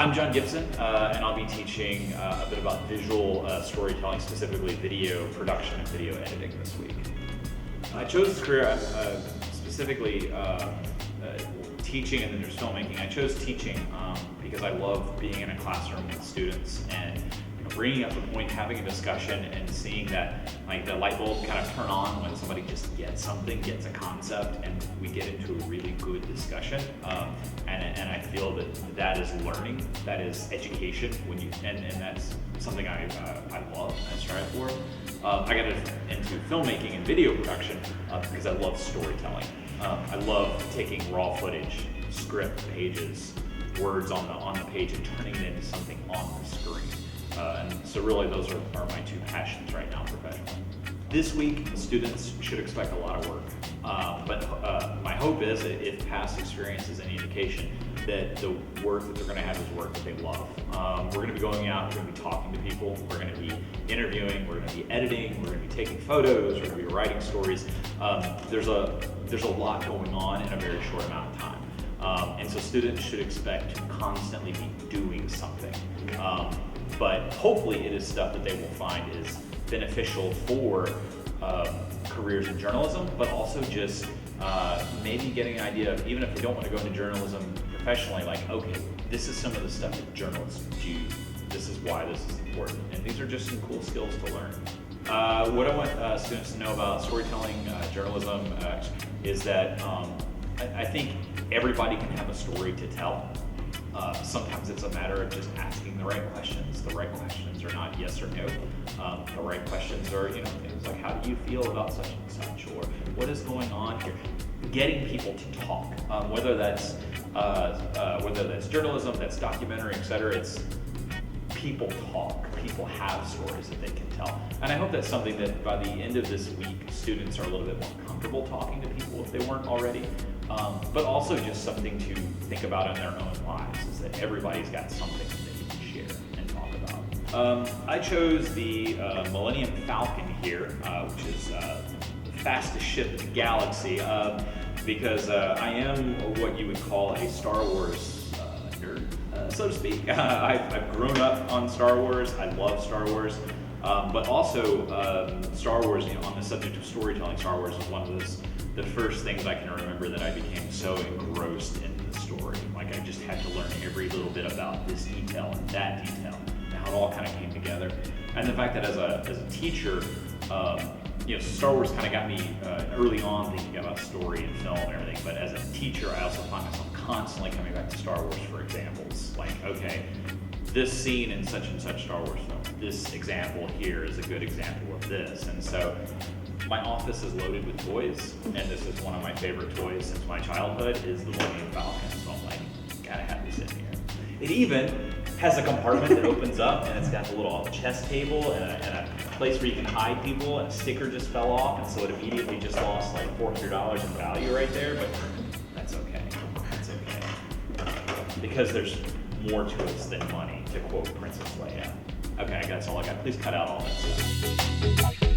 I'm John Gibson, and I'll be teaching a bit about visual storytelling, specifically video production and video editing this week. I chose this career specifically teaching, and then there's filmmaking. I chose teaching because I love being in a classroom with students and bringing up a point, having a discussion, and seeing that like the light bulb kind of turn on when somebody just gets something, gets a concept, and we get into a really good discussion. And I feel that is learning, that is education. And that's something I love, I strive for. I got into filmmaking and video production because I love storytelling. I love taking raw footage, script pages, words on the page, and turning it into something on the screen. And so really those are my two passions right now professionally. This week, students should expect a lot of work. But my hope is that if past experience is any indication, that the work that they're going to have is work that they love. We're going to be going out, we're going to be talking to people, we're going to be interviewing, we're going to be editing, we're going to be taking photos, we're going to be writing stories. There's a lot going on in a very short amount of time. And so students should expect to constantly be doing something. But hopefully it is stuff that they will find is beneficial for careers in journalism, but also just maybe getting an idea of, even if they don't want to go into journalism professionally, like, okay, this is some of the stuff that journalists do. This is why this is important. And these are just some cool skills to learn. What I want students to know about storytelling, journalism, is that I think everybody can have a story to tell. Sometimes it's a matter of just asking the right questions. The right questions are not yes or no. The right questions are, things like, how do you feel about such and such, or what is going on here? Getting people to talk, whether that's journalism, that's documentary, etc. It's people talk. People have stories that they can tell, and I hope that's something that by the end of this week, students are a little bit more comfortable talking to people if they weren't already. But also just something to think about in their own lives, is that everybody's got something that they can share and talk about. I chose the Millennium Falcon here, which is the fastest ship in the galaxy, because I am what you would call a Star Wars nerd, so to speak. I've grown up on Star Wars. I love Star Wars. But also, Star Wars, on the subject of storytelling, Star Wars is one of the first things I can remember that I became so engrossed in the story. Like, I just had to learn every little bit about this detail and that detail, and how it all kind of came together. And the fact that as a teacher, Star Wars kind of got me early on thinking about story and film and everything, but as a teacher, I also find myself constantly coming back to Star Wars for examples. Like, okay, this scene in such and such Star Wars film, this example here is a good example of this. And so my office is loaded with toys, and this is one of my favorite toys since my childhood, is the Millennium Falcon. So I'm like, gotta have this in here. It even has a compartment that opens up, and it's got a little chess table and a place where you can hide people, and a sticker just fell off, and so it immediately just lost like $400 in value right there, but that's okay. That's okay. Because there's more to us than money, to quote Princess Leia. Okay, that's all I got. Please cut out all that stuff.